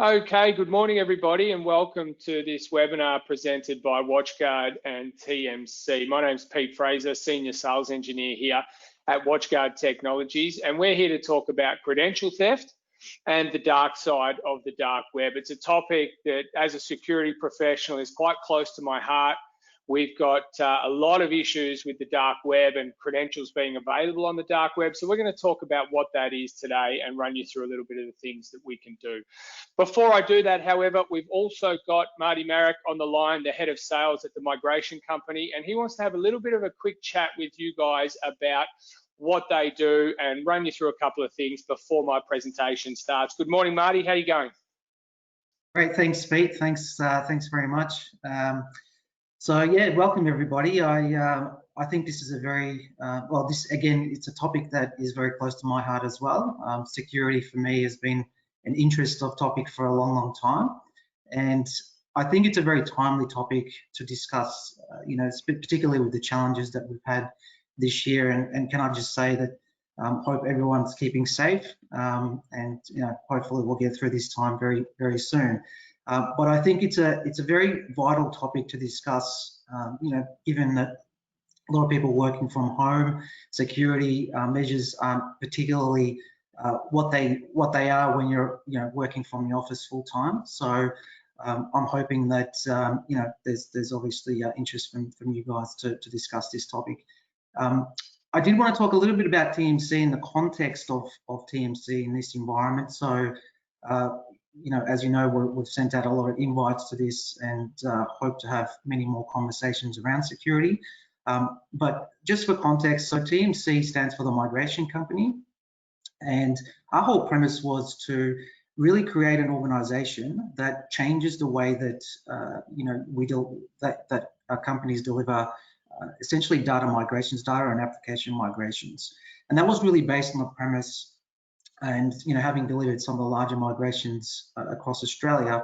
Okay, good morning everybody and welcome to this webinar presented by Watchguard and TMC. My name's Pete Fraser, Senior Sales Engineer here at Watchguard Technologies, and we're here to talk about credential theft and the dark side of the dark web. It's a topic that as a security professional is quite close to my heart. We've got a lot of issues with the dark web and credentials being available on the dark web. So we're going to talk about what that is today and run you through a little bit of the things that we can do. Before I do that, however, we've also got Marty Marek on the line, the head of sales at the migration company, and he wants to have a little bit of a quick chat with you guys about what they do and run you through a couple of things before my presentation starts. Good morning, Marty. How are you going? Great, thanks, Pete. Thanks very much. So yeah, welcome everybody. I think this is a very this again, it's a topic that is very close to my heart as well. Security for me has been an interest of topic for a long time, and I think it's a very timely topic to discuss. Particularly with the challenges that we've had this year, and can I just say that hope everyone's keeping safe, and hopefully we'll get through this time very soon. But I think it's a very vital topic to discuss, given that a lot of people working from home, security measures aren't particularly what they are when you're working from the office full time. So I'm hoping that there's obviously interest from you guys to discuss this topic. I did want to talk a little bit about TMC in the context of TMC in this environment. So as you know, we've sent out a lot of invites to this and hope to have many more conversations around security. But just for context, so TMC stands for the migration company, and our whole premise was to really create an organization that changes the way that that our companies deliver essentially data migrations, data and application migrations. And that was really based on the premise, and having delivered some of the larger migrations across Australia,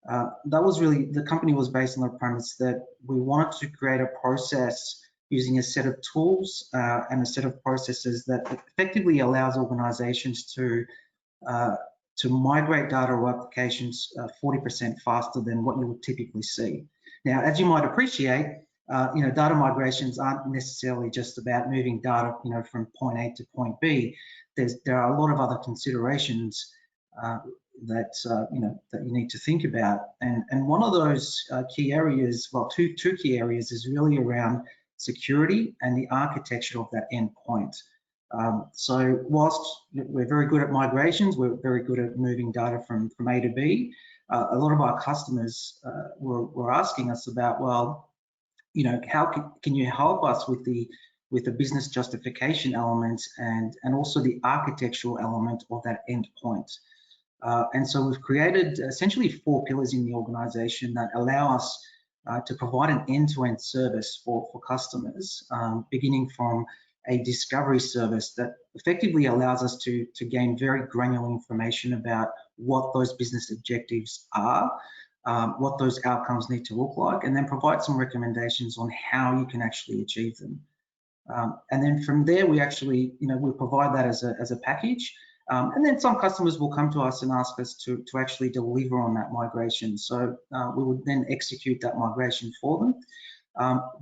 that was really, the company was based on the premise that we wanted to create a process using a set of tools and a set of processes that effectively allows organizations to migrate data or applications 40% faster than what you would typically see. Now, as you might appreciate, data migrations aren't necessarily just about moving data, from point A to point B. There are a lot of other considerations that you need to think about, and one of those key areas, well, two key areas, is really around security and the architecture of that endpoint. So whilst we're very good at migrations, we're very good at moving data from A to B, a lot of our customers were asking us about, well, how can you help us with the business justification element and also the architectural element of that endpoint. And so we've created essentially 4 pillars in the organization that allow us to provide an end-to-end service for customers, beginning from a discovery service that effectively allows us to gain very granular information about what those business objectives are, what those outcomes need to look like, and then provide some recommendations on how you can actually achieve them. And then from there, we actually, we provide that as a package. And then some customers will come to us and ask us to actually deliver on that migration. So we would then execute that migration for them,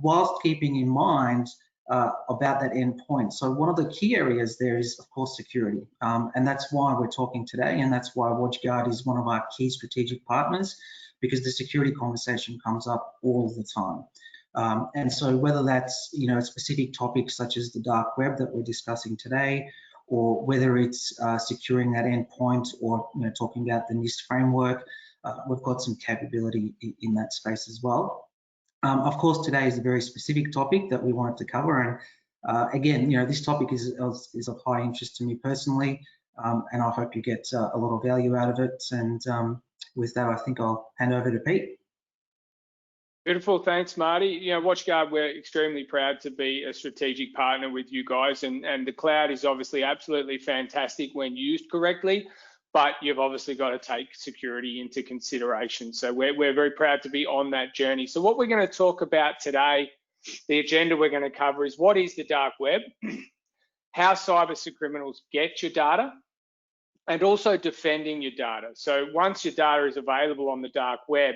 whilst keeping in mind about that endpoint. So one of the key areas there is, of course, security. And that's why we're talking today, and that's why Watchguard is one of our key strategic partners, because the security conversation comes up all the time. And so whether that's, specific topics such as the dark web that we're discussing today, or whether it's securing that endpoint, or talking about the NIST framework, we've got some capability in that space as well. Of course, today is a very specific topic that we wanted to cover, and again, this topic is of high interest to me personally, and I hope you get a lot of value out of it. And with that, I think I'll hand over to Pete. Beautiful, thanks, Marty. Watchguard, we're extremely proud to be a strategic partner with you guys, and the cloud is obviously absolutely fantastic when used correctly, but you've obviously got to take security into consideration. So we're very proud to be on that journey. So what we're going to talk about today, the agenda we're going to cover is what is the dark web, how cyber criminals get your data, and also defending your data. So once your data is available on the dark web,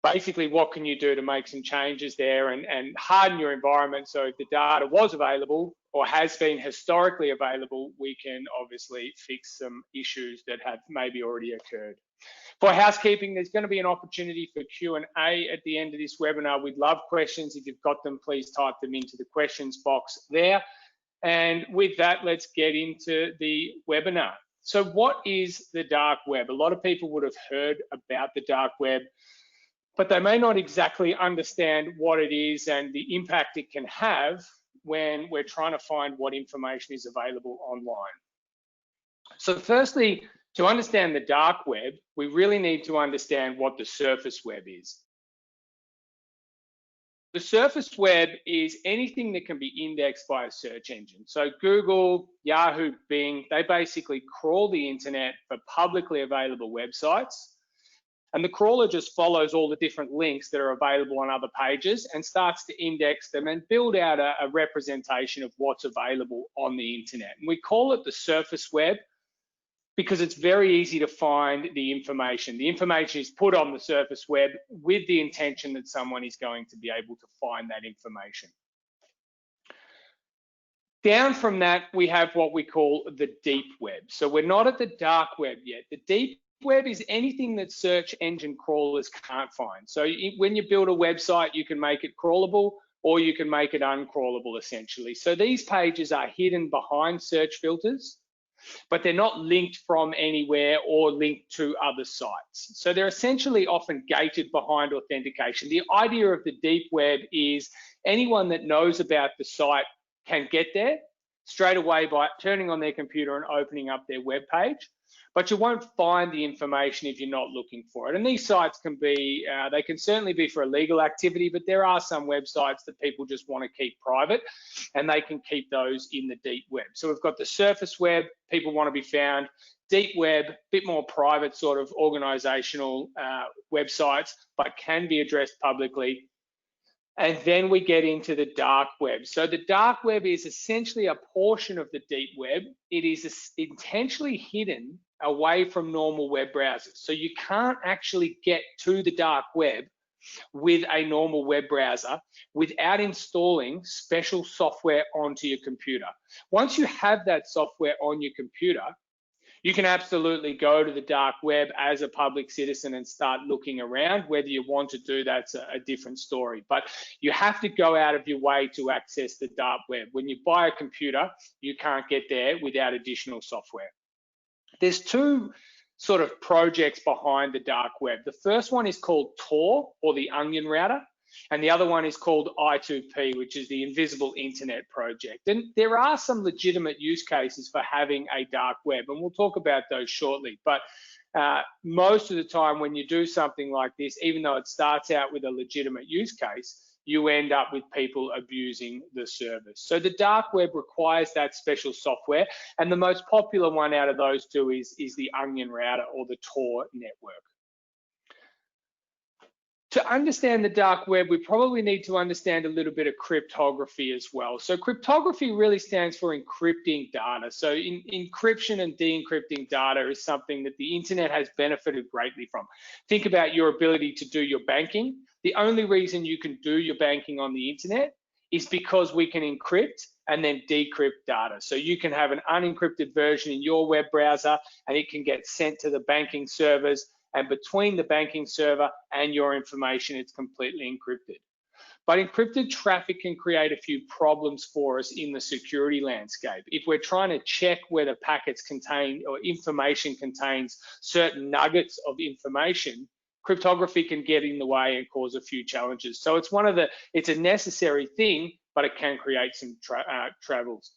basically what can you do to make some changes there and harden your environment so if the data was available or has been historically available, we can obviously fix some issues that have maybe already occurred. For housekeeping, there's going to be an opportunity for Q&A at the end of this webinar. We'd love questions. If you've got them, please type them into the questions box there. And with that, let's get into the webinar. So what is the dark web? A lot of people would have heard about the dark web, but they may not exactly understand what it is and the impact it can have when we're trying to find what information is available online. So firstly, to understand the dark web, we really need to understand what the surface web is. The surface web is anything that can be indexed by a search engine. So Google, Yahoo, Bing, they basically crawl the internet for publicly available websites. And the crawler just follows all the different links that are available on other pages and starts to index them and build out a representation of what's available on the internet. And we call it the surface web because it's very easy to find the information. The information is put on the surface web with the intention that someone is going to be able to find that information. Down from that, we have what we call the deep web. So we're not at the dark web yet. The deep web is anything that search engine crawlers can't find. So when you build a website, you can make it crawlable or you can make it uncrawlable essentially. So these pages are hidden behind search filters, but they're not linked from anywhere or linked to other sites. So they're essentially often gated behind authentication. The idea of the deep web is anyone that knows about the site can get there straight away by turning on their computer and opening up their web page, but you won't find the information if you're not looking for it. And these sites can be, they can certainly be for illegal activity, but there are some websites that people just want to keep private and they can keep those in the deep web. So we've got the surface web, people want to be found, deep web, a bit more private sort of organizational websites, but can be addressed publicly. And then we get into the dark web. So the dark web is essentially a portion of the deep web. It is intentionally hidden away from normal web browsers. So you can't actually get to the dark web with a normal web browser without installing special software onto your computer. Once you have that software on your computer, you can absolutely go to the dark web as a public citizen and start looking around. Whether you want to do that's a different story, but you have to go out of your way to access the dark web. When you buy a computer, you can't get there without additional software. There's two sort of projects behind the dark web. The first one is called Tor, or the Onion Router, and the other one is called I2P, which is the Invisible Internet Project. And there are some legitimate use cases for having a dark web, and we'll talk about those shortly. But most of the time when you do something like this, even though it starts out with a legitimate use case, you end up with people abusing the service. So the dark web requires that special software, and the most popular one out of those two is the Onion Router or the Tor network. To understand the dark web, we probably need to understand a little bit of cryptography as well. So cryptography really stands for encrypting data. So encryption and de-encrypting data is something that the internet has benefited greatly from. Think about your ability to do your banking. The only reason you can do your banking on the internet is because we can encrypt and then decrypt data. So you can have an unencrypted version in your web browser and it can get sent to the banking servers, and between the banking server and your information, it's completely encrypted. But encrypted traffic can create a few problems for us in the security landscape. If we're trying to check whether packets contain or information contains certain nuggets of information, cryptography can get in the way and cause a few challenges. So it's a necessary thing, but it can create some troubles.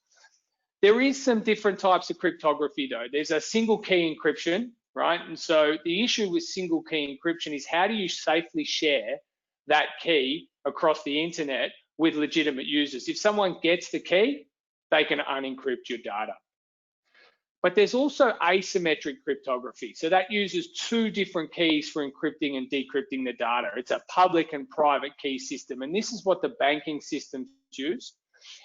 There is some different types of cryptography though. There's a single key encryption, right? And so the issue with single key encryption is how do you safely share that key across the internet with legitimate users? If someone gets the key, they can unencrypt your data. But there's also asymmetric cryptography. So that uses two different keys for encrypting and decrypting the data. It's a public and private key system. And this is what the banking systems use.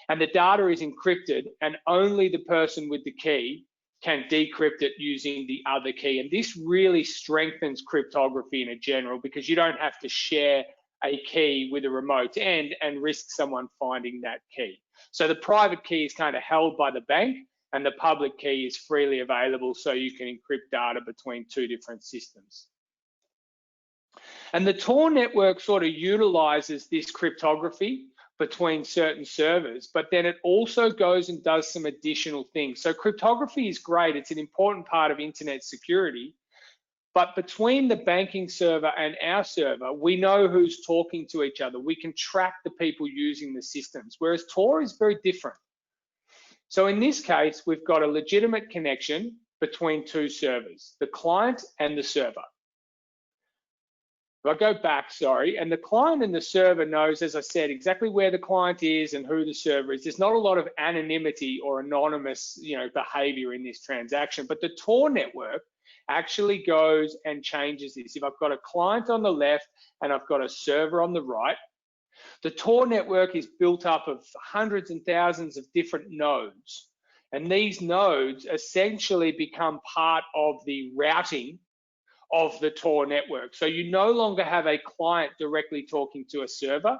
And the data is encrypted and only the person with the key can decrypt it using the other key. And this really strengthens cryptography in a general, because you don't have to share a key with a remote end and risk someone finding that key. So the private key is kind of held by the bank, and the public key is freely available, so you can encrypt data between two different systems. And the Tor network sort of utilizes this cryptography between certain servers, but then it also goes and does some additional things. So cryptography is great. It's an important part of internet security. But between the banking server and our server, we know who's talking to each other. We can track the people using the systems, whereas Tor is very different. So in this case, we've got a legitimate connection between two servers, the client and the server. If I go back, sorry, and the client and the server knows, as I said, exactly where the client is and who the server is. There's not a lot of anonymity or anonymous, behavior in this transaction, but the Tor network actually goes and changes this. If I've got a client on the left and I've got a server on the right, the Tor network is built up of hundreds and thousands of different nodes. And these nodes essentially become part of the routing of the Tor network. So you no longer have a client directly talking to a server.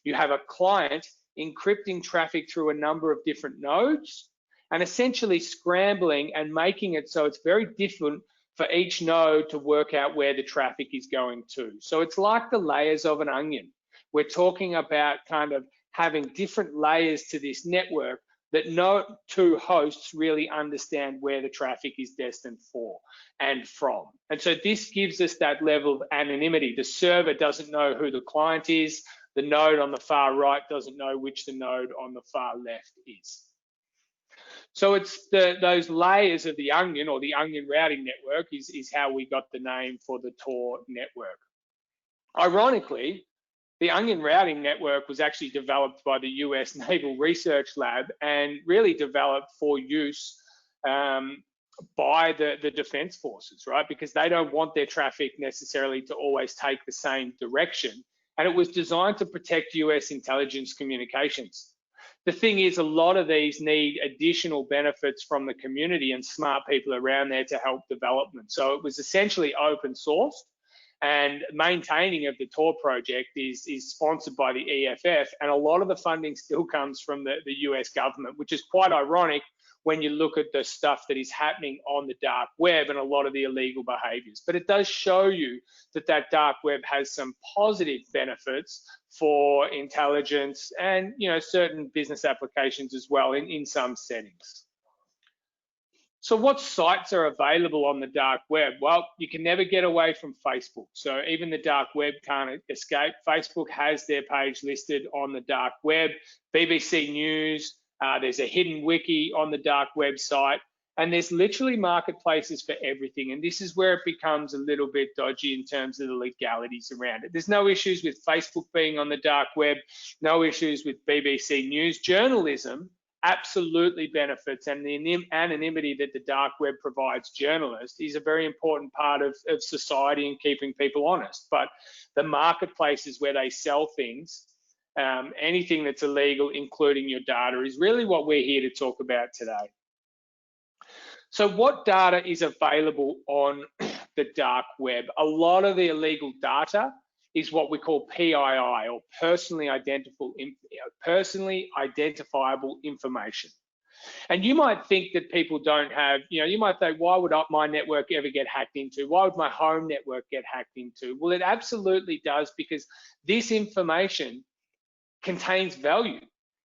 You have a client encrypting traffic through a number of different nodes and essentially scrambling and making it so it's very different for each node to work out where the traffic is going to. So it's like the layers of an onion. We're talking about kind of having different layers to this network that no two hosts really understand where the traffic is destined for and from. And so this gives us that level of anonymity. The server doesn't know who the client is. The node on the far right doesn't know which the node on the far left is. So it's those layers of the onion, or the onion routing network, is how we got the name for the Tor network. Ironically, the onion routing network was actually developed by the US Naval Research Lab and really developed for use by the defense forces, right? Because they don't want their traffic necessarily to always take the same direction. And it was designed to protect US intelligence communications. The thing is, a lot of these need additional benefits from the community and smart people around there to help development. So it was essentially open sourced, and maintaining of the Tor project is sponsored by the EFF, and a lot of the funding still comes from the US government, which is quite ironic when you look at the stuff that is happening on the dark web and a lot of the illegal behaviors. But it does show you that dark web has some positive benefits for intelligence and certain business applications as well in some settings. So what sites are available on the dark web? Well, you can never get away from Facebook. So even the dark web can't escape. Facebook has their page listed on the dark web. BBC News, there's a hidden wiki on the dark website, and there's literally marketplaces for everything. And this is where it becomes a little bit dodgy in terms of the legalities around it. There's no issues with Facebook being on the dark web, no issues with BBC News. Journalism absolutely benefits, and the anonymity that the dark web provides journalists is a very important part of society and keeping people honest. But the marketplaces where they sell things, anything that's illegal, including your data, is really what we're here to talk about today. So what data is available on the dark web? A lot of the illegal data is what we call PII, or personally identifiable information. And you might think that people don't have, you might think, why would my network ever get hacked into? Why would my home network get hacked into? Well, it absolutely does, because this information contains value.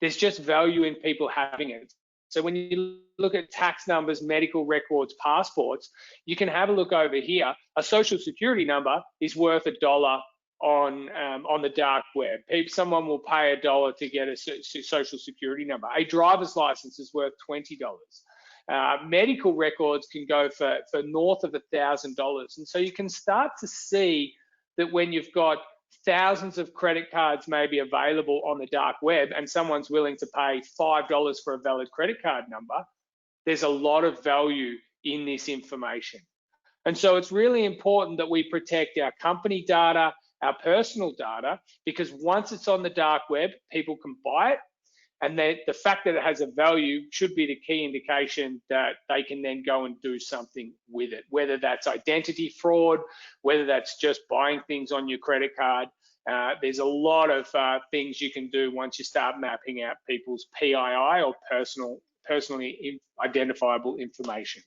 There's just value in people having it. So when you look at tax numbers, medical records, passports, you can have a look over here. A social security number is worth $1 on the dark web. Someone will pay $1 to get a social security number. A driver's license is worth $20. Medical records can go for north of $1,000. And so you can start to see that when you've got thousands of credit cards maybe available on the dark web and someone's willing to pay $5 for a valid credit card number, there's a lot of value in this information. And so it's really important that we protect our company data, our personal data, because once it's on the dark web, people can buy it, And the fact that it has a value should be the key indication that they can then go and do something with it, whether that's identity fraud, whether that's just buying things on your credit card. There's a lot of things you can do once you start mapping out people's PII, or personally identifiable information.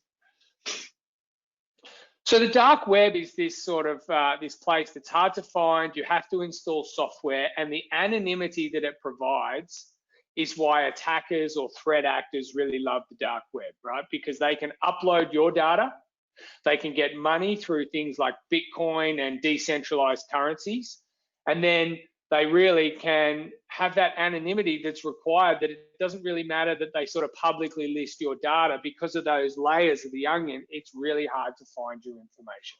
So the dark web is this sort of this place that's hard to find. You have to install software, and the anonymity that it provides is why attackers or threat actors really love the dark web, right? Because they can upload your data, they can get money through things like Bitcoin and decentralized currencies, and then they really can have that anonymity that's required, that it doesn't really matter that they sort of publicly list your data. Because of those layers of the onion, it's really hard to find your information.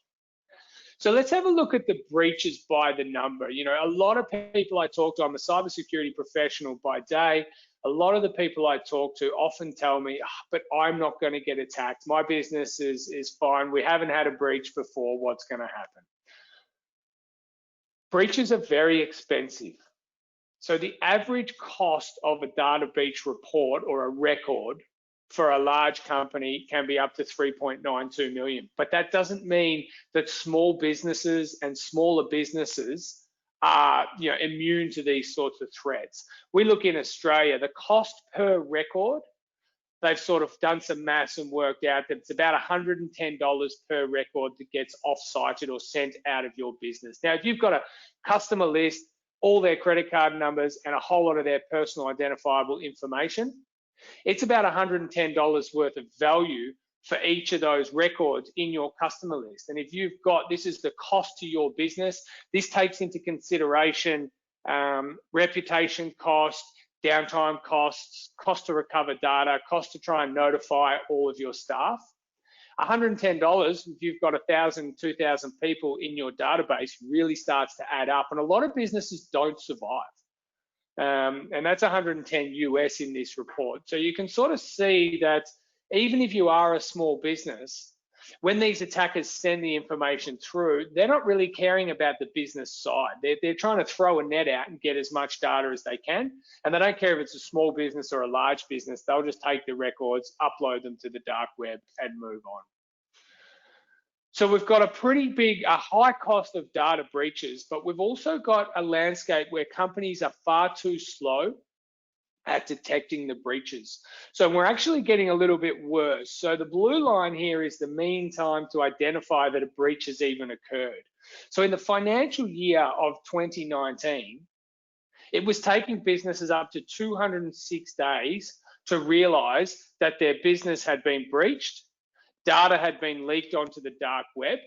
So let's have a look at the breaches by the number. You know, a lot of people I talk to, I'm a cybersecurity professional by day. A lot of the people I talk to often tell me, but I'm not going to get attacked. My business is fine. We haven't had a breach before. What's going to happen? Breaches are very expensive. So the average cost of a data breach report or a record for a large company can be up to 3.92 million. But that doesn't mean that small businesses and smaller businesses are, you know, immune to these sorts of threats. We look in Australia, the cost per record, they've sort of done some maths and worked out that it's about $110 per record that gets off-sited or sent out of your business. Now, if you've got a customer list, all their credit card numbers, and a whole lot of their personal identifiable information, it's about $110 worth of value for each of those records in your customer list. And if you've got, this is the cost to your business, this takes into consideration reputation cost, downtime costs, cost to recover data, cost to try and notify all of your staff. $110, if you've got 1,000, 2,000 people in your database, really starts to add up. And a lot of businesses don't survive. And that's 110 US in this report. So you can sort of see that even if you are a small business, when these attackers send the information through, they're not really caring about the business side. They're trying to throw a net out and get as much data as they can. And they don't care if it's a small business or a large business. They'll just take the records, upload them to the dark web, and move on. So we've got a pretty big, a high cost of data breaches, but we've also got a landscape where companies are far too slow at detecting the breaches. So we're actually getting a little bit worse. So the blue line here is the mean time to identify that a breach has even occurred. So in the financial year of 2019, it was taking businesses up to 206 days to realize that their business had been breached, data had been leaked onto the dark web,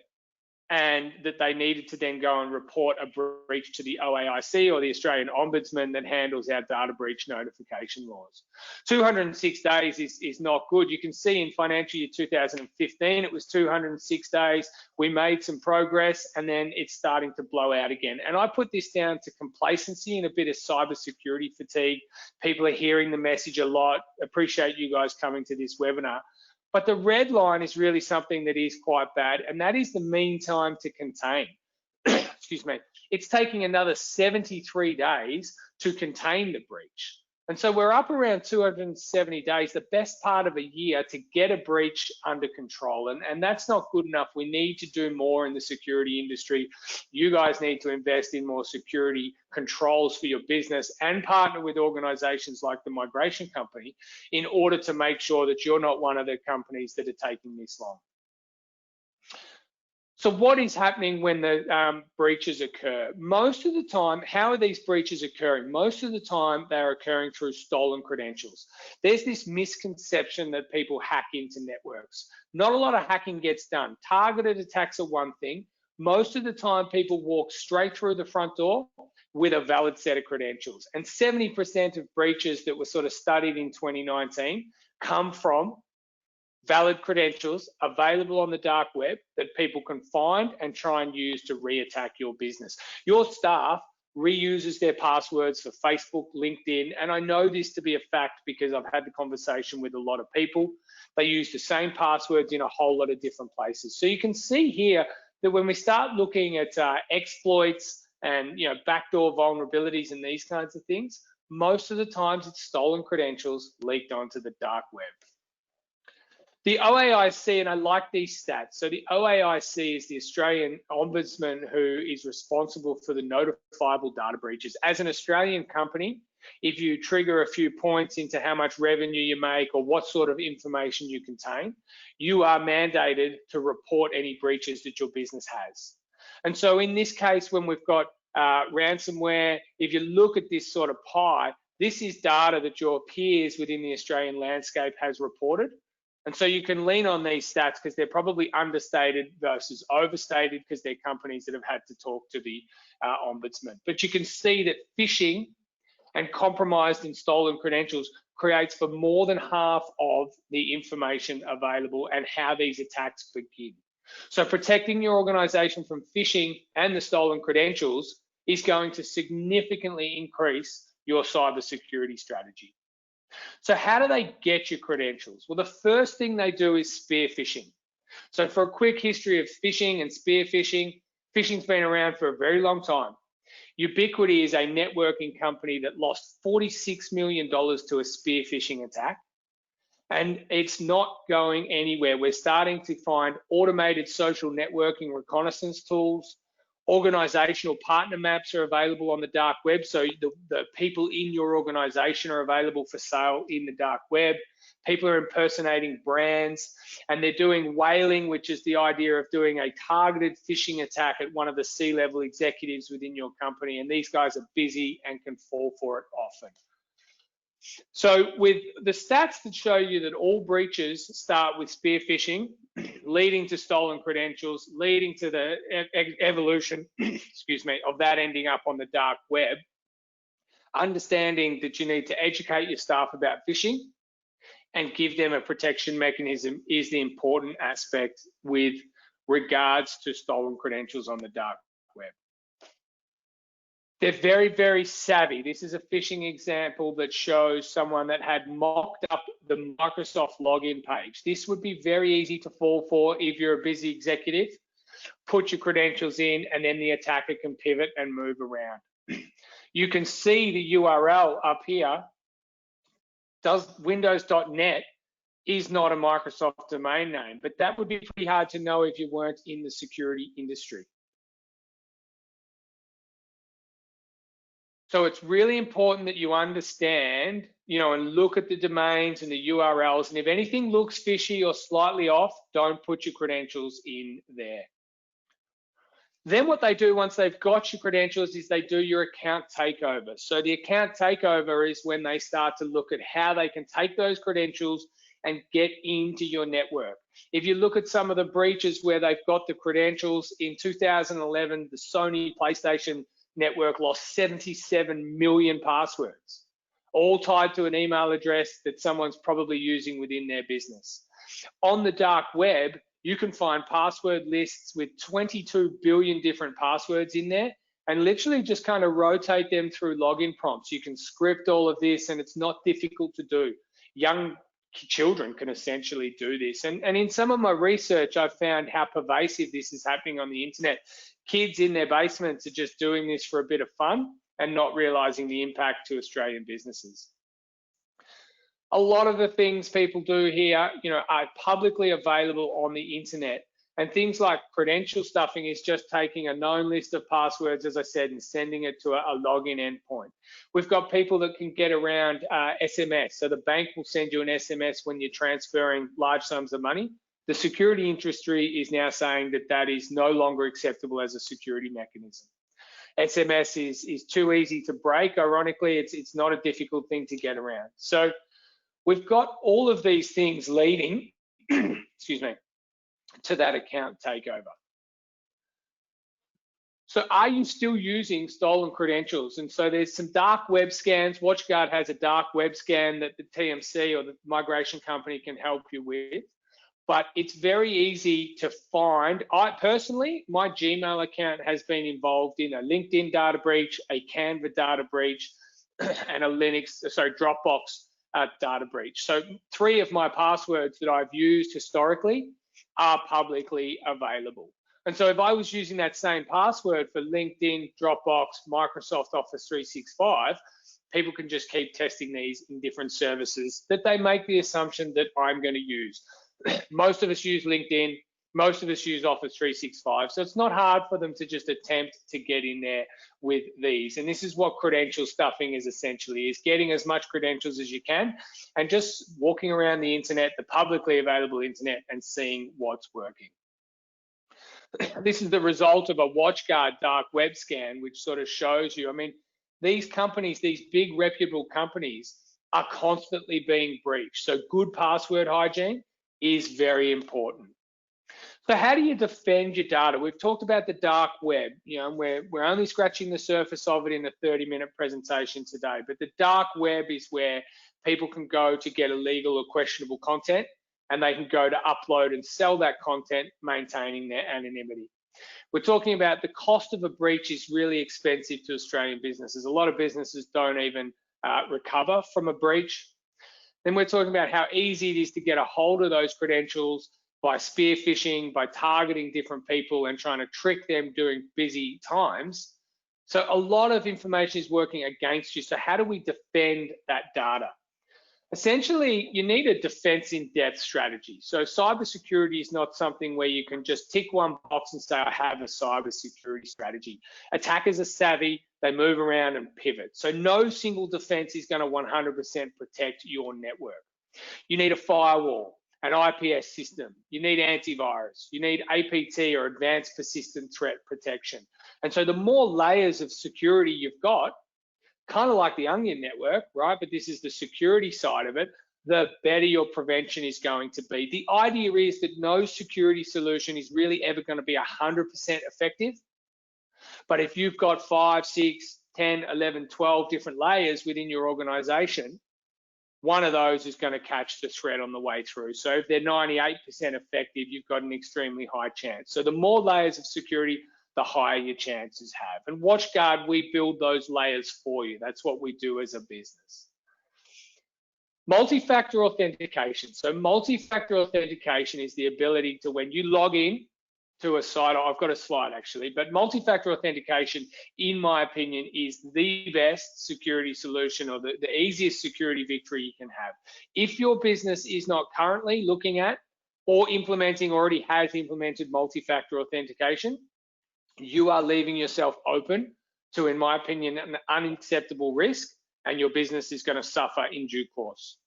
and that they needed to then go and report a breach to the OAIC, or the Australian Ombudsman that handles our data breach notification laws. 206 days is not good. You can see in financial year 2015, it was 206 days. We made some progress, and then it's starting to blow out again. And I put this down to complacency and a bit of cybersecurity fatigue. People are hearing the message a lot. Appreciate you guys coming to this webinar. But the red line is really something that is quite bad, and that is the mean time to contain. Excuse me. It's taking another 73 days to contain the breach. And so we're up around 270 days, the best part of a year, to get a breach under control. And that's not good enough. We need to do more in the security industry. You guys need to invest in more security controls for your business and partner with organizations like the Migration Company in order to make sure that you're not one of the companies that are taking this long. So what is happening when the breaches occur? Most of the time, how are these breaches occurring? Most of the time, they're occurring through stolen credentials. There's this misconception that people hack into networks. Not a lot of hacking gets done. Targeted attacks are one thing. Most of the time, people walk straight through the front door with a valid set of credentials. And 70% of breaches that were sort of studied in 2019 come from valid credentials available on the dark web that people can find and try and use to re-attack your business. Your staff reuses their passwords for Facebook, LinkedIn, and I know this to be a fact because I've had the conversation with a lot of people. They use the same passwords in a whole lot of different places. So you can see here that when we start looking at exploits and backdoor vulnerabilities and these kinds of things, most of the times it's stolen credentials leaked onto the dark web. The OAIC, and I like these stats, so the OAIC is the Australian Ombudsman who is responsible for the notifiable data breaches. As an Australian company, if you trigger a few points into how much revenue you make or what sort of information you contain, you are mandated to report any breaches that your business has. And so in this case, when we've got ransomware, if you look at this sort of pie, this is data that your peers within the Australian landscape has reported. And so you can lean on these stats because they're probably understated versus overstated because they're companies that have had to talk to the Ombudsman. But you can see that phishing and compromised and stolen credentials creates for more than half of the information available and how these attacks begin. So protecting your organization from phishing and the stolen credentials is going to significantly increase your cybersecurity strategy. So how do they get your credentials? Well, the first thing they do is spear phishing. So for a quick history of phishing and spear phishing, phishing's been around for a very long time. Ubiquity is a networking company that lost $46 million to a spear phishing attack, and it's not going anywhere. We're starting to find automated social networking reconnaissance tools. Organizational partner maps are available on the dark web, so the people in your organization are available for sale in the dark web. People are impersonating brands, and they're doing whaling, which is the idea of doing a targeted phishing attack at one of the C-level executives within your company, and these guys are busy and can fall for it often. So with the stats that show you that all breaches start with spear phishing, leading to stolen credentials, leading to the evolution, excuse me, of that ending up on the dark web, understanding that you need to educate your staff about phishing and give them a protection mechanism is the important aspect with regards to stolen credentials on the dark web. They're very, very savvy. This is a phishing example that shows someone that had mocked up the Microsoft login page. This would be very easy to fall for if you're a busy executive. Put your credentials in, and then the attacker can pivot and move around. You can see the URL up here. Windows.net is not a Microsoft domain name, but that would be pretty hard to know if you weren't in the security industry. So it's really important that you understand, and look at the domains and the URLs. And if anything looks fishy or slightly off, don't put your credentials in there. Then what they do once they've got your credentials is they do your account takeover. So the account takeover is when they start to look at how they can take those credentials and get into your network. If you look at some of the breaches where they've got the credentials, in 2011, the Sony PlayStation network lost 77 million passwords, all tied to an email address that someone's probably using within their business. On the dark web, you can find password lists with 22 billion different passwords in there, and literally just kind of rotate them through login prompts. You can script all of this, and it's not difficult to do. Young children can essentially do this. And in some of my research, I've found how pervasive this is happening on the internet. Kids in their basements are just doing this for a bit of fun and not realizing the impact to Australian businesses. A lot of the things people do here, are publicly available on the internet. And things like credential stuffing is just taking a known list of passwords, as I said, and sending it to a login endpoint. We've got people that can get around SMS. So the bank will send you an SMS when you're transferring large sums of money. The security industry is now saying that that is no longer acceptable as a security mechanism. SMS is too easy to break. Ironically, it's not a difficult thing to get around. So we've got all of these things leading, excuse me, to that account takeover. So are you still using stolen credentials? And so there's some dark web scans. Watchguard has a dark web scan that the TMC or the migration company can help you with. But it's very easy to find. My Gmail account has been involved in a LinkedIn data breach, a Canva data breach, and a Dropbox data breach. So 3 of my passwords that I've used historically are publicly available. And so if I was using that same password for LinkedIn, Dropbox, Microsoft Office 365, people can just keep testing these in different services that they make the assumption that I'm going to use. Most of us use LinkedIn. Most of us use Office 365. So it's not hard for them to just attempt to get in there with these. And this is what credential stuffing is essentially, is getting as much credentials as you can and just walking around the internet, the publicly available internet, and seeing what's working. This is the result of a Watchguard dark web scan, which sort of shows you, I mean, these companies, these big reputable companies are constantly being breached. So good password hygiene is very important. So how do you defend your data? We've talked about the dark web, you know, we're only scratching the surface of it in a 30-minute presentation today, but the dark web is where people can go to get illegal or questionable content, and they can go to upload and sell that content, maintaining their anonymity. We're talking about the cost of a breach is really expensive to Australian businesses. A lot of businesses don't even recover from a breach. Then we're talking about how easy it is to get a hold of those credentials by spear phishing, by targeting different people and trying to trick them during busy times. So a lot of information is working against you. So how do we defend that data? Essentially, you need a defense in depth strategy. So cybersecurity is not something where you can just tick one box and say, I have a cybersecurity strategy. Attackers are savvy, they move around and pivot. So no single defense is going to 100% protect your network. You need a firewall, an IPS system, you need antivirus, you need APT or advanced persistent threat protection. And so the more layers of security you've got, kind of like the onion network, right? But this is the security side of it, the better your prevention is going to be. The idea is that no security solution is really ever going to be 100% effective. But if you've got 5, 6, 10, 11, 12 different layers within your organization, one of those is going to catch the threat on the way through. So if they're 98% effective, you've got an extremely high chance. So the more layers of security, the higher your chances have. And Watchguard, we build those layers for you. That's what we do as a business. Multi-factor authentication. So multi-factor authentication is the ability to, when you log in to a site, I've got a slide actually, but multi-factor authentication, in my opinion, is the best security solution or the easiest security victory you can have. If your business is not currently looking at or implementing, already has implemented multi-factor authentication, you are leaving yourself open to, in my opinion, an unacceptable risk, and your business is going to suffer in due course.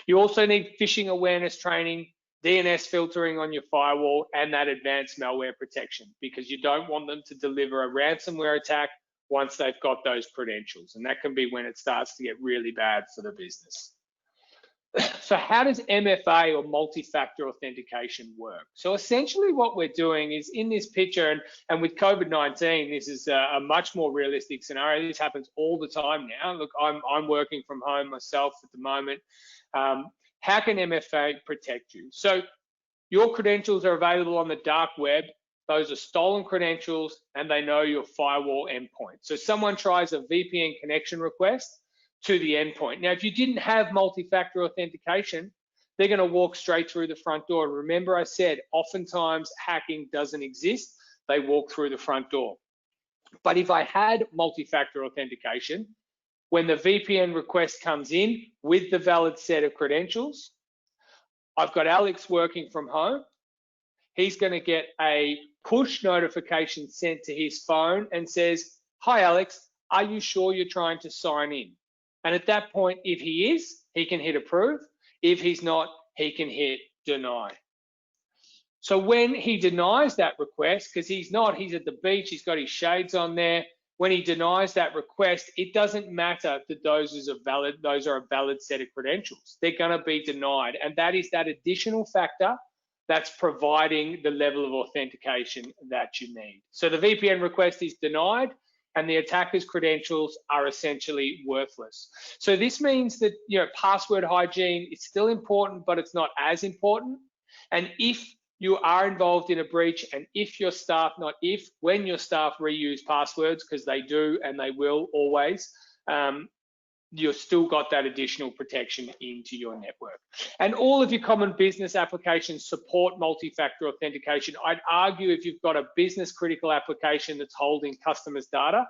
You also need phishing awareness training, DNS filtering on your firewall, and that advanced malware protection, because you don't want them to deliver a ransomware attack once they've got those credentials. And that can be when it starts to get really bad for the business. So how does MFA or multi-factor authentication work? So essentially what we're doing is, in this picture, and with COVID-19, this is a much more realistic scenario. This happens all the time now. Look, I'm working from home myself at the moment. How can MFA protect you? So your credentials are available on the dark web. Those are stolen credentials, and they know your firewall endpoint. So someone tries a VPN connection request to the endpoint. Now, if you didn't have multi-factor authentication, they're going to walk straight through the front door. Remember, I said oftentimes hacking doesn't exist. They walk through the front door. But if I had multi-factor authentication, when the VPN request comes in with the valid set of credentials, I've got Alex working from home. He's going to get a push notification sent to his phone and says, "Hi, Alex, are you sure you're trying to sign in?" And at that point, if he is, he can hit approve. If he's not, he can hit deny. So when he denies that request, because he's at the beach, he's got his shades on there. When he denies that request, it doesn't matter that those are a valid set of credentials. They're going to be denied. And that is that additional factor that's providing the level of authentication that you need. So the VPN request is denied, and the attacker's credentials are essentially worthless. So this means that, you know, password hygiene is still important, but it's not as important. And if you are involved in a breach, and if your staff, when your staff reuse passwords, because they do and they will always, you've still got that additional protection into your network. And all of your common business applications support multi-factor authentication. I'd argue if you've got a business critical application that's holding customers' data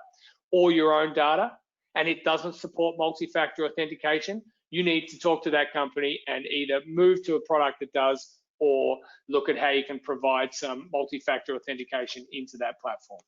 or your own data, and it doesn't support multi-factor authentication, you need to talk to that company and either move to a product that does, or look at how you can provide some multi-factor authentication into that platform.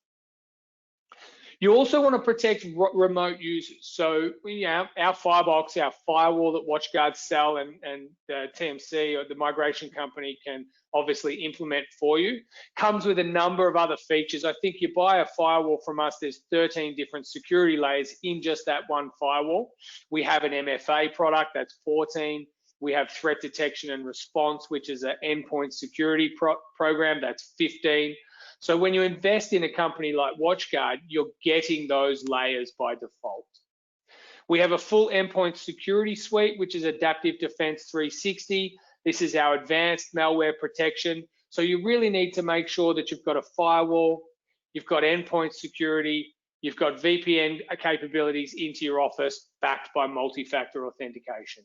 You also want to protect remote users. So our Firebox, our firewall that Watchguard sell and TMC or the migration company can obviously implement for you, comes with a number of other features. I think you buy a firewall from us, there's 13 different security layers in just that one firewall. We have an MFA product, that's 14. We have threat detection and response, which is an endpoint security program, that's 15. So when you invest in a company like Watchguard, you're getting those layers by default. We have a full endpoint security suite, which is Adaptive Defense 360. This is our advanced malware protection. So you really need to make sure that you've got a firewall, you've got endpoint security, you've got VPN capabilities into your office backed by multi-factor authentication.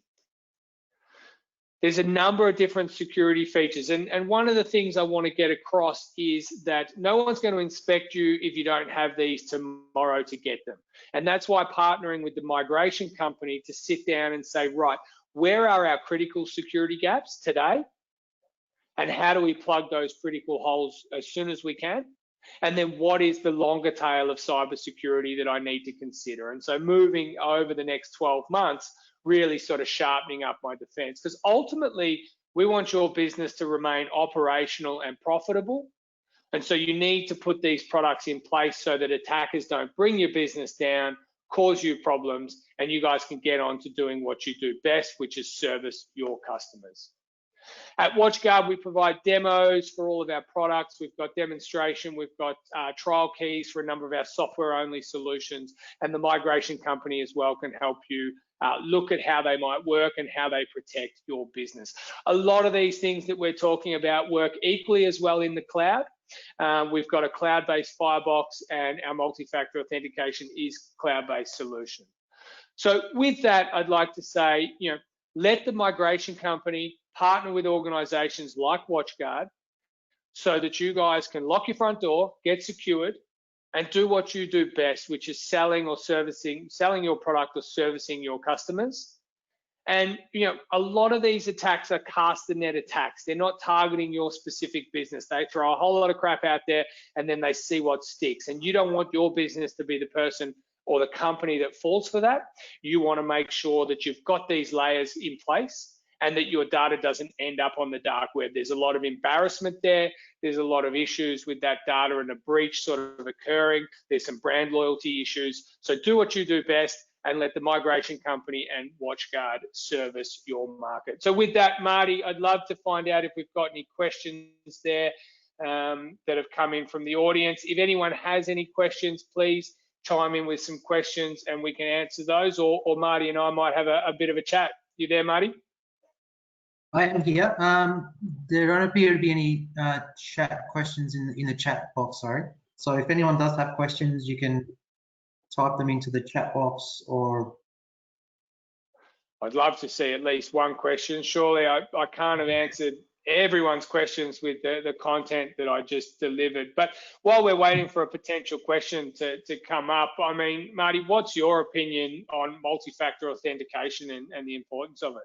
There's a number of different security features, and one of the things I want to get across is that no one's going to inspect you if you don't have these tomorrow to get them. And that's why partnering with the migration company to sit down and say, right, where are our critical security gaps today? And how do we plug those critical holes as soon as we can? And then what is the longer tail of cybersecurity that I need to consider? And so moving over the next 12 months, really sort of sharpening up my defense, because ultimately we want your business to remain operational and profitable. And so you need to put these products in place so that attackers don't bring your business down, cause you problems, and you guys can get on to doing what you do best, which is service your customers. At Watchguard, we provide demos for all of our products. We've got demonstration, we've got trial keys for a number of our software-only solutions, and the migration company as well can help you look at how they might work and how they protect your business. A lot of these things that we're talking about work equally as well in the cloud. We've got a cloud-based Firebox, and our multi-factor authentication is cloud-based solution. So with that, I'd like to say, let the migration company partner with organizations like Watchguard so that you guys can lock your front door, get secured, and do what you do best, which is selling your product or servicing your customers. And a lot of these attacks are cast the net attacks. They're not targeting your specific business. They throw a whole lot of crap out there and then they see what sticks. And you don't want your business to be the person or the company that falls for that. You want to make sure that you've got these layers in place and that your data doesn't end up on the dark web. There's a lot of embarrassment there. There's a lot of issues with that data and a breach sort of occurring. There's some brand loyalty issues. So do what you do best and let the migration company and Watchguard service your market. So with that, Marty, I'd love to find out if we've got any questions there that have come in from the audience. If anyone has any questions, please chime in with some questions and we can answer those, or Marty and I might have a bit of a chat. You there, Marty? I am here. There don't appear to be any chat questions in the chat box, sorry. So if anyone does have questions, you can type them into the chat box, or... I'd love to see at least one question. Surely I can't have answered everyone's questions with the content that I just delivered. But while we're waiting for a potential question to come up, I mean, Marty, what's your opinion on multi-factor authentication and the importance of it?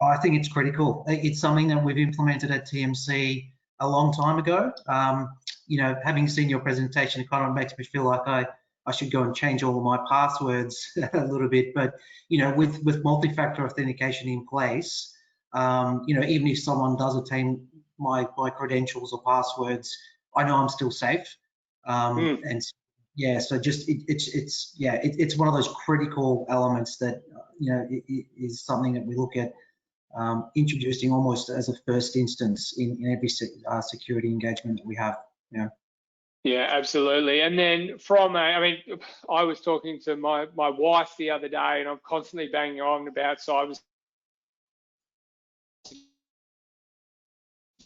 I think it's critical. It's something that we've implemented at TMC a long time ago. Having seen your presentation, it kind of makes me feel like I should go and change all of my passwords a little bit. But with multi-factor authentication in place, even if someone does attain my credentials or passwords, I know I'm still safe. And yeah, so just it's one of those critical elements that is something that we look at introducing almost as a first instance in every security engagement that we have. Yeah, absolutely. And then I was talking to my wife the other day, and I'm constantly banging on about cyber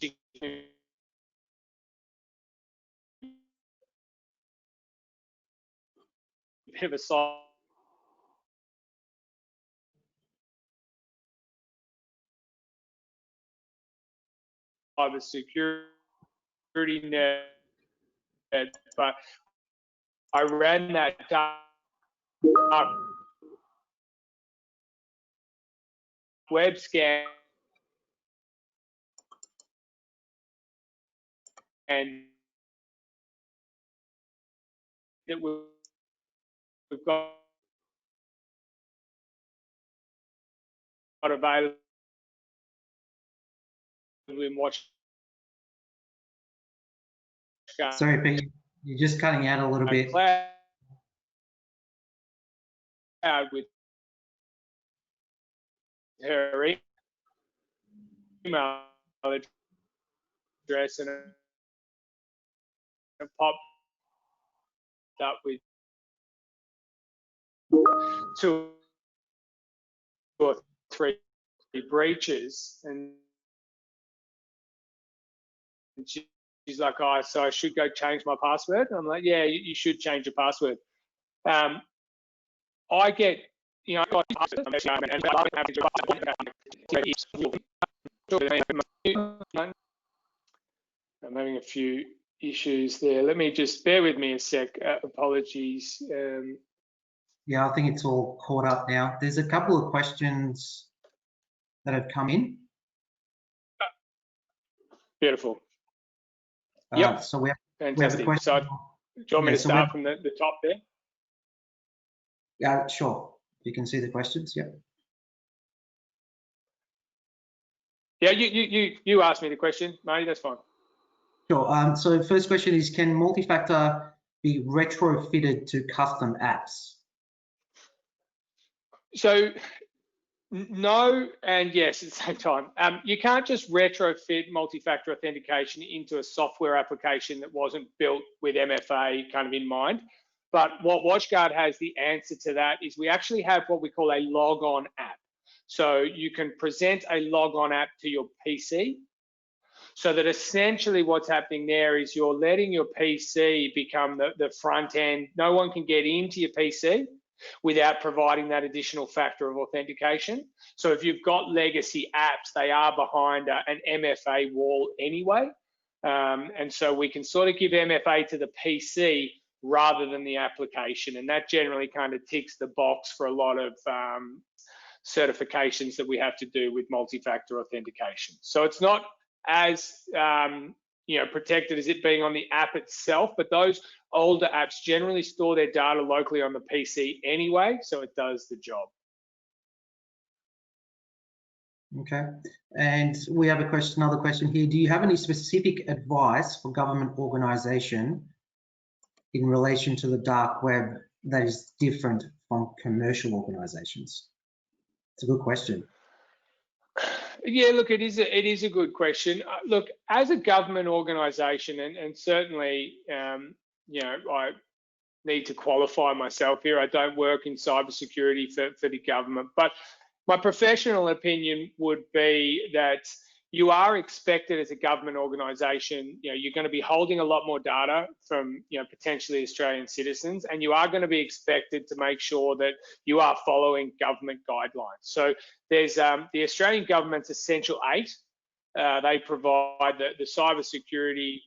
bit of a cyber security net, but I ran that dark web scan and that we've got available in WatchGuard. Sorry, Pete, you're just cutting out a little bit. Cloud with her email address, and it popped up with 2 or 3 breaches, and she's like, "Oh, so I should go change my password?" I'm like, "Yeah, you should change your password." I get, you know, I'm having a few issues there. Let me just bear with me a sec. Apologies. Yeah, I think it's all caught up now. There's a couple of questions that have come in. Beautiful. Yep. So we have Fantastic. a question. So, do you want me to start from the top there? Yeah, sure. You can see the questions. Yep. Yeah, you asked me the question, Marty. That's fine. Sure. So first question is, can multi-factor be retrofitted to custom apps? So no and yes at the same time. You can't just retrofit multi-factor authentication into a software application that wasn't built with MFA kind of in mind. But what WatchGuard has the answer to that is we actually have what we call a log-on app. So you can present a log-on app to your PC, so that essentially what's happening there is you're letting your PC become the front end. No one can get into your PC without providing that additional factor of authentication. So if you've got legacy apps, they are behind an MFA wall anyway. And so we can sort of give MFA to the PC rather than the application. And that generally kind of ticks the box for a lot of certifications that we have to do with multi-factor authentication. So it's not as protected as it being on the app itself, but those older apps generally store their data locally on the PC anyway, so it does the job. Okay, and we have another question here. Do you have any specific advice for government organisation in relation to the dark web that is different from commercial organisations? It's a good question. Yeah, look, it is a good question. Look, as a government organisation, and certainly, I need to qualify myself here. I don't work in cybersecurity for the government, but my professional opinion would be that you are expected as a government organisation, you're going to be holding a lot more data from, potentially Australian citizens, and you are going to be expected to make sure that you are following government guidelines. So there's the Australian government's Essential 8. They provide the cybersecurity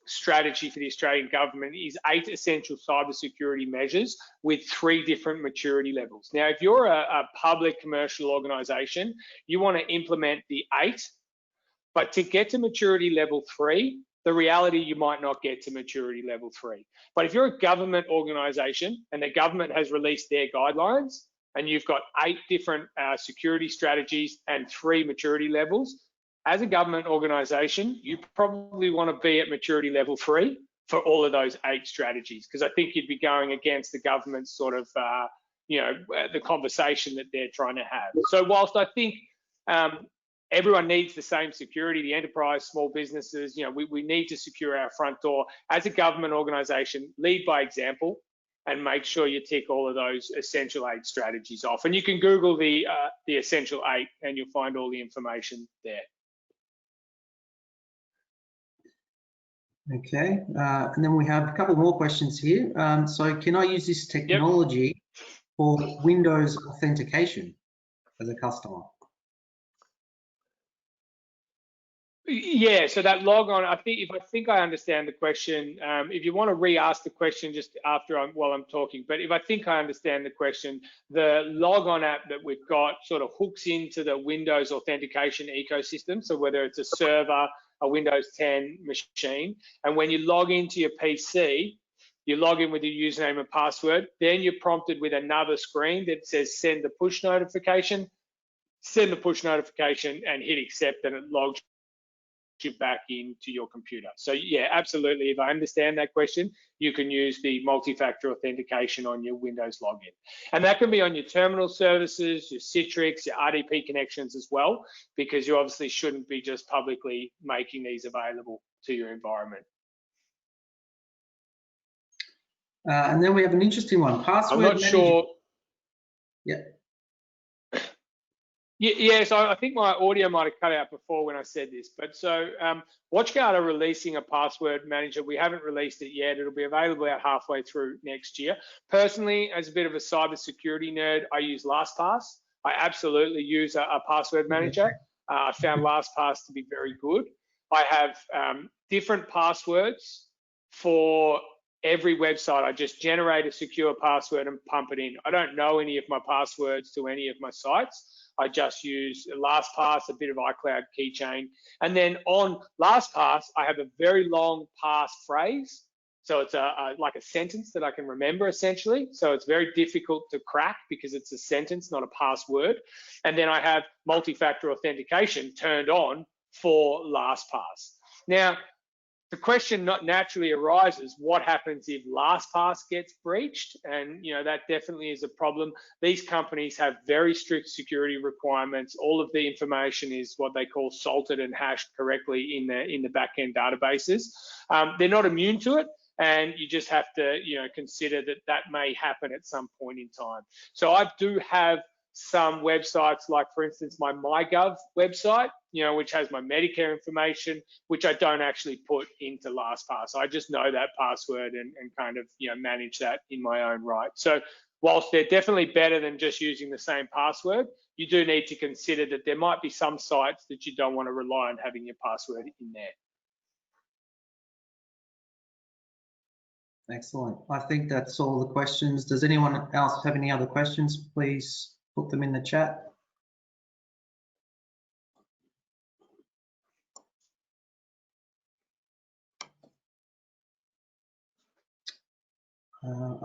strategy for the Australian government is 8 essential cybersecurity measures with 3 different maturity levels. Now, if you're a public commercial organisation, you want to implement the 8, but to get to maturity level 3, the reality you might not get to maturity level 3. But if you're a government organisation and the government has released their guidelines and you've got 8 different security strategies and 3 maturity levels, as a government organisation, you probably want to be at maturity level 3 for all of those 8 strategies, because I think you'd be going against the government's sort of, the conversation that they're trying to have. So whilst I think everyone needs the same security, the enterprise, small businesses, we need to secure our front door. As a government organisation, lead by example and make sure you tick all of those Essential 8 strategies off. And you can Google the Essential 8 and you'll find all the information there. Okay, and then we have a couple more questions here. So can I use this technology for Windows authentication as a customer? Yeah, so that log on, if I think I understand the question, if you want to re-ask the question just while I'm talking, but if I think I understand the question, the log on app that we've got sort of hooks into the Windows authentication ecosystem. So whether it's a server, a Windows 10 machine, and when you log into your PC, you log in with your username and password, then you're prompted with another screen that says send the push notification, and hit accept, and it logs you back into your computer. So yeah, absolutely. If I understand that question, you can use the multi-factor authentication on your Windows login. And that can be on your terminal services, your Citrix, your RDP connections as well, because you obviously shouldn't be just publicly making these available to your environment. And then we have an interesting one, password I'm not sure. Yeah. Yeah, so I think my audio might have cut out before when I said this, but so Watchguard are releasing a password manager. We haven't released it yet. It'll be available about halfway through next year. Personally, as a bit of a cybersecurity nerd, I use LastPass. I absolutely use a password manager. I found LastPass to be very good. I have different passwords for every website. I just generate a secure password and pump it in. I don't know any of my passwords to any of my sites. I just use LastPass, a bit of iCloud keychain. And then on LastPass, I have a very long passphrase. So it's like a sentence that I can remember essentially. So it's very difficult to crack because it's a sentence, not a password. And then I have multi-factor authentication turned on for LastPass. Now, the question not naturally arises, what happens if LastPass gets breached? And that definitely is a problem. These companies have very strict security requirements. All of the information is what they call salted and hashed correctly in the back-end databases. They're not immune to it, and you just have to consider that may happen at some point in time. So I do have some websites, like for instance my MyGov website, which has my Medicare information, which I don't actually put into LastPass. I just know that password and kind of manage that in my own right. So whilst they're definitely better than just using the same password, you do need to consider that there might be some sites that you don't want to rely on having your password in there. Excellent. I think that's all the questions. Does anyone else have any other questions? Please put them in the chat.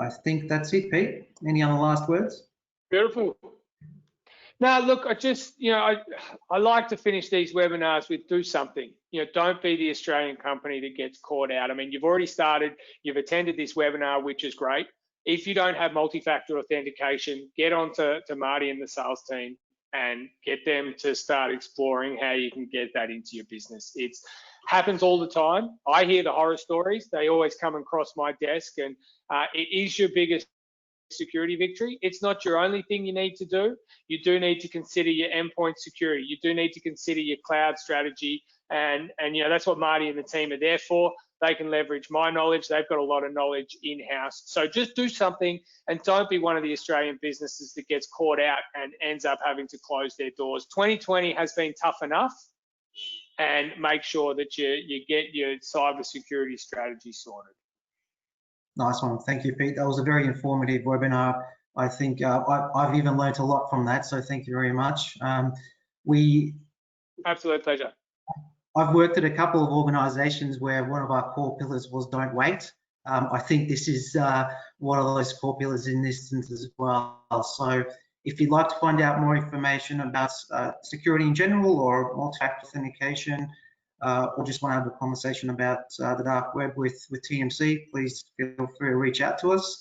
I think that's it, Pete. Any other last words? Beautiful. Now, look, I like to finish these webinars with do something. Don't be the Australian company that gets caught out. I mean, you've already started, you've attended this webinar, which is great. If you don't have multi-factor authentication, get on to Marty and the sales team and get them to start exploring how you can get that into your business. It happens all the time. I hear the horror stories. They always come across my desk, and it is your biggest security victory. It's not your only thing you need to do. You do need to consider your endpoint security. You do need to consider your cloud strategy, and that's what Marty and the team are there for. They can leverage my knowledge. They've got a lot of knowledge in-house. So just do something, and don't be one of the Australian businesses that gets caught out and ends up having to close their doors. 2020 has been tough enough, and make sure that you get your cybersecurity strategy sorted. Nice one. Thank you, Pete. That was a very informative webinar. I think I've even learned a lot from that, so thank you very much. Absolute pleasure. I've worked at a couple of organisations where one of our core pillars was don't wait. I think this is one of those core pillars in this instance as well. So if you'd like to find out more information about security in general or multi-factor authentication, or just want to have a conversation about the dark web with TMC, please feel free to reach out to us.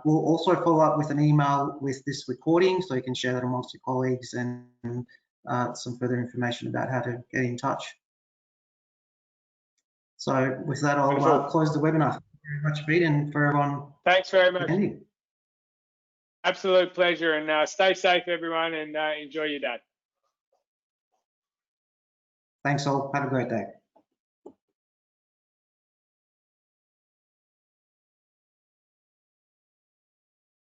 We'll also follow up with an email with this recording, so you can share that amongst your colleagues, and some further information about how to get in touch. So with that, I'll close the webinar. Thank you very much, Pete, and for everyone. Thanks very much. Attending. Absolute pleasure, and stay safe, everyone, and enjoy your day. Thanks all. Have a great day.